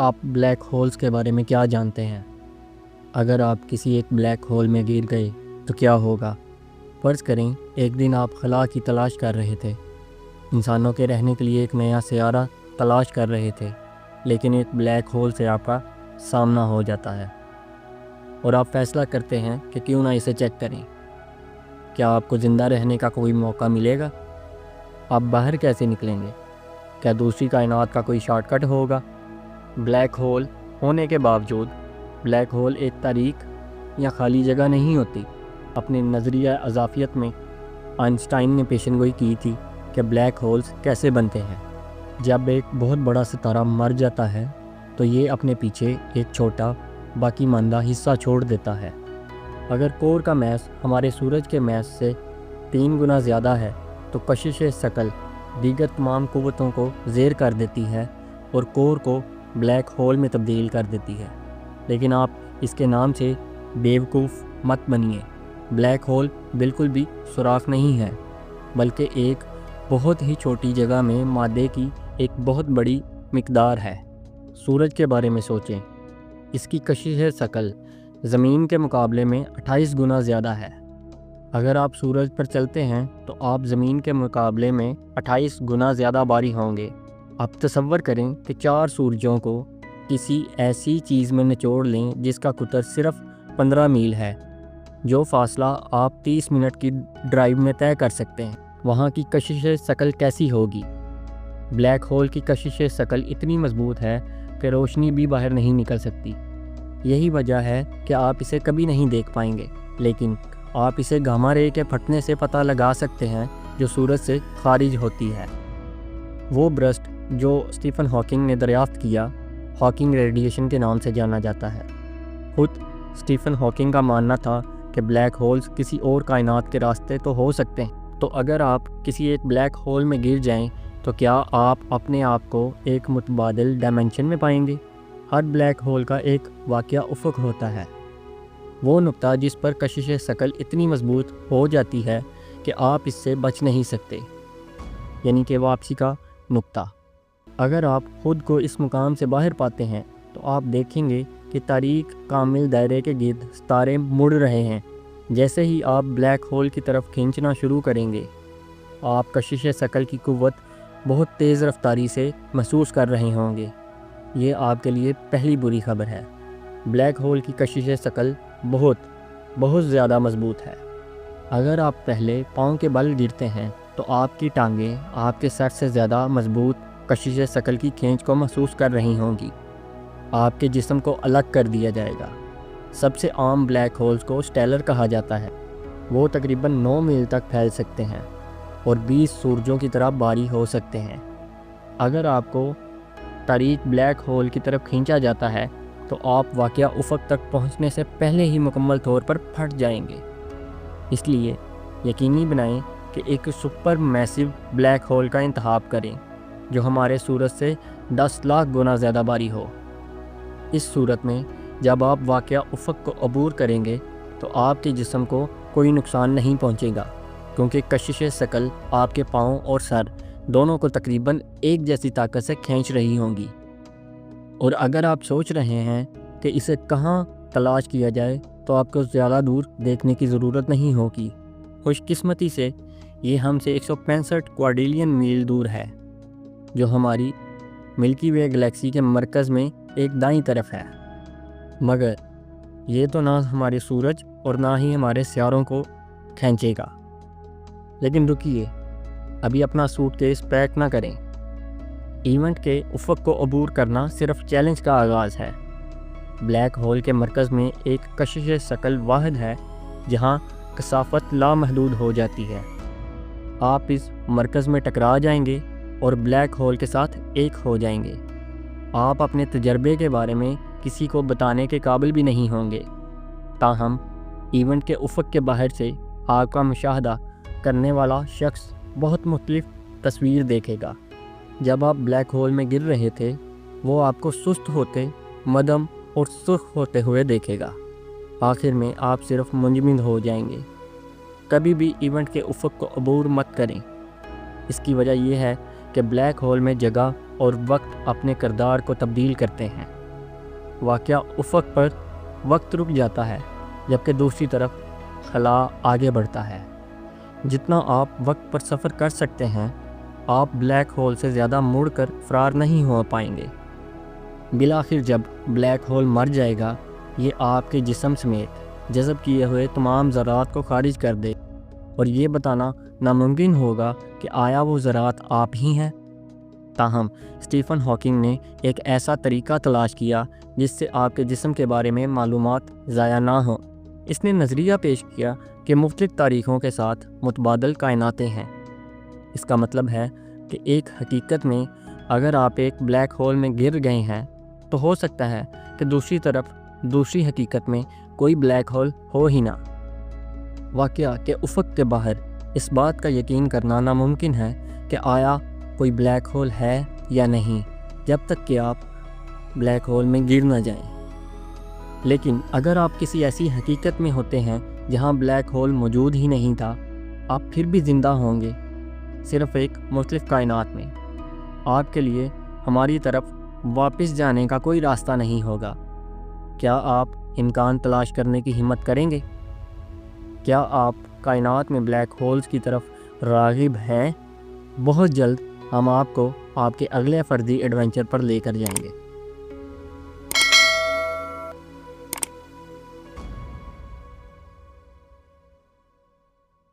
آپ black holes کے بارے میں کیا جانتے ہیں؟ اگر آپ کسی ایک بلیک ہول میں گر گئے تو کیا ہوگا؟ فرض کریں ایک دن آپ خلا کی تلاش کر رہے تھے، انسانوں کے رہنے کے لیے ایک نیا سیارہ تلاش کر رہے تھے، لیکن ایک بلیک ہول سے آپ کا سامنا ہو جاتا ہے اور آپ فیصلہ کرتے ہیں کہ کیوں نہ اسے چیک کریں۔ کیا آپ کو زندہ رہنے کا کوئی موقع ملے گا؟ آپ باہر کیسے نکلیں گے؟ کیا دوسری کائنات کا کوئی شارٹ کٹ ہوگا؟ بلیک ہول ہونے کے باوجود بلیک ہول ایک تاریک یا خالی جگہ نہیں ہوتی۔ اپنے نظریہ اضافیت میں آئنسٹائن نے پیشن گوئی کی تھی کہ بلیک ہولز کیسے بنتے ہیں۔ جب ایک بہت بڑا ستارہ مر جاتا ہے تو یہ اپنے پیچھے ایک چھوٹا باقی ماندہ حصہ چھوڑ دیتا ہے۔ اگر کور کا میس ہمارے سورج کے میس سے 3 گنا زیادہ ہے تو کشش ثقل دیگر تمام قوتوں کو زیر کر دیتی ہے اور کور کو بلیک ہول میں تبدیل کر دیتی ہے۔ لیکن آپ اس کے نام سے بیوقوف مت بنیے۔ بلیک ہول بالکل بھی سوراخ نہیں ہے، بلکہ ایک بہت ہی چھوٹی جگہ میں مادے کی ایک بہت بڑی مقدار ہے۔ سورج کے بارے میں سوچیں، اس کی کشش ثقل زمین کے مقابلے میں 28 گنا زیادہ ہے۔ اگر آپ سورج پر چلتے ہیں تو آپ زمین کے مقابلے میں 28 گنا زیادہ بھاری ہوں گے۔ آپ تصور کریں کہ 4 سورجوں کو کسی ایسی چیز میں نچوڑ لیں جس کا قطر صرف 15 میل ہے، جو فاصلہ آپ 30 منٹ کی ڈرائیو میں طے کر سکتے ہیں۔ وہاں کی کشش ثقل کیسی ہوگی؟ بلیک ہول کی کشش ثقل اتنی مضبوط ہے کہ روشنی بھی باہر نہیں نکل سکتی۔ یہی وجہ ہے کہ آپ اسے کبھی نہیں دیکھ پائیں گے، لیکن آپ اسے گاما رے کے پھٹنے سے پتہ لگا سکتے ہیں جو سورج سے خارج ہوتی ہے۔ وہ برسٹ جو اسٹیفن ہاکنگ نے دریافت کیا، ہاکنگ ریڈیشن کے نام سے جانا جاتا ہے۔ خود اسٹیفن ہاکنگ کا ماننا تھا کہ بلیک ہولز کسی اور کائنات کے راستے تو ہو سکتے ہیں۔ تو اگر آپ کسی ایک بلیک ہول میں گر جائیں تو کیا آپ اپنے آپ کو ایک متبادل ڈائمنشن میں پائیں گے؟ ہر بلیک ہول کا ایک واقعہ افق ہوتا ہے، وہ نقطہ جس پر کشش ثقل اتنی مضبوط ہو جاتی ہے کہ آپ اس سے بچ نہیں سکتے، یعنی کہ واپسی کا نقطہ۔ اگر آپ خود کو اس مقام سے باہر پاتے ہیں تو آپ دیکھیں گے کہ تاریک کامل دائرے کے گرد ستارے مڑ رہے ہیں۔ جیسے ہی آپ بلیک ہول کی طرف کھینچنا شروع کریں گے، آپ کشش ثقل کی قوت بہت تیز رفتاری سے محسوس کر رہے ہوں گے۔ یہ آپ کے لیے پہلی بری خبر ہے۔ بلیک ہول کی کشش ثقل بہت زیادہ مضبوط ہے۔ اگر آپ پہلے پاؤں کے بل گرتے ہیں تو آپ کی ٹانگیں آپ کے سر سے زیادہ مضبوط کشش ثقل کی کھینچ کو محسوس کر رہی ہوں گی۔ آپ کے جسم کو الگ کر دیا جائے گا۔ سب سے عام بلیک ہولز کو سٹیلر کہا جاتا ہے۔ وہ تقریباً 9 میل تک پھیل سکتے ہیں اور 20 سورجوں کی طرح بھاری ہو سکتے ہیں۔ اگر آپ کو تاریک بلیک ہول کی طرف کھینچا جاتا ہے تو آپ واقعہ افق تک پہنچنے سے پہلے ہی مکمل طور پر پھٹ جائیں گے۔ اس لیے یقینی بنائیں کہ ایک سپر میسو بلیک ہول کا انتخاب کریں جو ہمارے سورج سے 10 لاکھ گنا زیادہ بھاری ہو۔ اس صورت میں جب آپ واقعہ افق کو عبور کریں گے تو آپ کے جسم کو کوئی نقصان نہیں پہنچے گا، کیونکہ کشش ثقل آپ کے پاؤں اور سر دونوں کو تقریباً ایک جیسی طاقت سے کھینچ رہی ہوں گی۔ اور اگر آپ سوچ رہے ہیں کہ اسے کہاں تلاش کیا جائے تو آپ کو زیادہ دور دیکھنے کی ضرورت نہیں ہوگی۔ خوش قسمتی سے یہ ہم سے 165 کوارڈیلین میل دور ہے، جو ہماری ملکی وے گلیکسی کے مرکز میں ایک دائیں طرف ہے۔ مگر یہ تو نہ ہمارے سورج اور نہ ہی ہمارے سیاروں کو کھینچے گا۔ لیکن رکیے، ابھی اپنا سوٹ کیس پیک نہ کریں۔ ایونٹ کے افق کو عبور کرنا صرف چیلنج کا آغاز ہے۔ بلیک ہول کے مرکز میں ایک کشش ثقل واحد ہے جہاں کثافت لامحدود ہو جاتی ہے۔ آپ اس مرکز میں ٹکرا جائیں گے اور بلیک ہول کے ساتھ ایک ہو جائیں گے۔ آپ اپنے تجربے کے بارے میں کسی کو بتانے کے قابل بھی نہیں ہوں گے، تاہم ایونٹ کے افق کے باہر سے آپ کا مشاہدہ کرنے والا شخص بہت مختلف تصویر دیکھے گا۔ جب آپ بلیک ہول میں گر رہے تھے، وہ آپ کو سست ہوتے، مدھم اور سرخ ہوتے ہوئے دیکھے گا۔ آخر میں آپ صرف منجمد ہو جائیں گے۔ کبھی بھی ایونٹ کے افق کو عبور مت کریں۔ اس کی وجہ یہ ہے کہ بلیک ہول میں جگہ اور وقت اپنے کردار کو تبدیل کرتے ہیں۔ واقعہ افق پر وقت رک جاتا ہے، جبکہ دوسری طرف خلا آگے بڑھتا ہے۔ جتنا آپ وقت پر سفر کر سکتے ہیں، آپ بلیک ہول سے زیادہ مڑ کر فرار نہیں ہو پائیں گے۔ بالآخر جب بلیک ہول مر جائے گا، یہ آپ کے جسم سمیت جذب کیے ہوئے تمام ذرات کو خارج کر دے، اور یہ بتانا ناممکن ہوگا کہ آیا وہ ذرات آپ ہی ہیں۔ تاہم اسٹیفن ہاکنگ نے ایک ایسا طریقہ تلاش کیا جس سے آپ کے جسم کے بارے میں معلومات ضائع نہ ہوں۔ اس نے نظریہ پیش کیا کہ مختلف تاریخوں کے ساتھ متبادل کائناتیں ہیں۔ اس کا مطلب ہے کہ ایک حقیقت میں اگر آپ ایک بلیک ہول میں گر گئے ہیں تو ہو سکتا ہے کہ دوسری طرف دوسری حقیقت میں کوئی بلیک ہول ہو ہی نہ۔ واقعہ کہ افق کے باہر اس بات کا یقین کرنا ناممکن ہے کہ آیا کوئی بلیک ہول ہے یا نہیں، جب تک کہ آپ بلیک ہول میں گر نہ جائیں۔ لیکن اگر آپ کسی ایسی حقیقت میں ہوتے ہیں جہاں بلیک ہول موجود ہی نہیں تھا، آپ پھر بھی زندہ ہوں گے، صرف ایک مختلف کائنات میں۔ آپ کے لیے ہماری طرف واپس جانے کا کوئی راستہ نہیں ہوگا۔ کیا آپ امکان تلاش کرنے کی ہمت کریں گے؟ کیا آپ کائنات میں بلیک ہولز کی طرف راغب ہیں؟ بہت جلد ہم آپ کو آپ کے اگلے فردی ایڈونچر پر لے کر جائیں گے۔